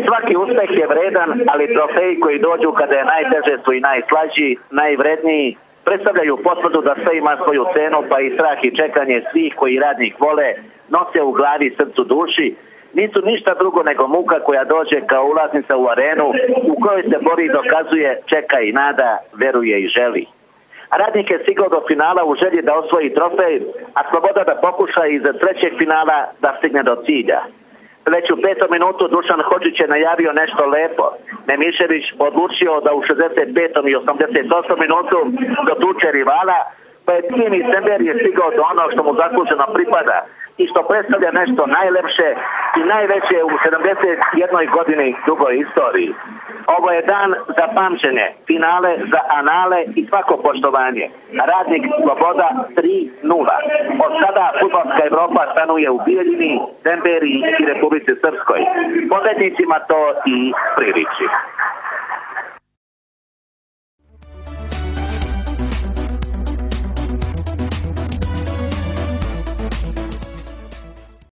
Svaki uspeh je vredan, ali trofeji koji dođu kada je najteže su i najslađi, najvredniji, predstavljaju potvrdu da sve ima svoju cenu, pa i strah i čekanje svih koji radnik vole, nose u glavi, srcu, duši, nisu ništa drugo nego muka koja dođe kao ulaznica u arenu u kojoj se bori, dokazuje, čeka i nada, veruje i želi. Radnik je stigao do finala u želji da osvoji trofej, a Sloboda da pokuša iza trećeg finala da stigne do cilja. Već u 5. minutu Dušan Hodžić je najavio nešto lepo. Nemišević odlučio da u 65. i 88. minutu dotuče rivala, pa je tim i Sember je stigao do onog što mu zasluženo pripada i što predstavlja nešto najlepše i najveće u 71. godini dugoj istoriji. Ovo je dan za pamćenje, finale za anale i svako poštovanje. Radnik Sloboda 3:0. Od sada fudbalska Evropa stanuje u Bijeljini, Semberiji i Republici Srpskoj. Pobednicima to i priliči.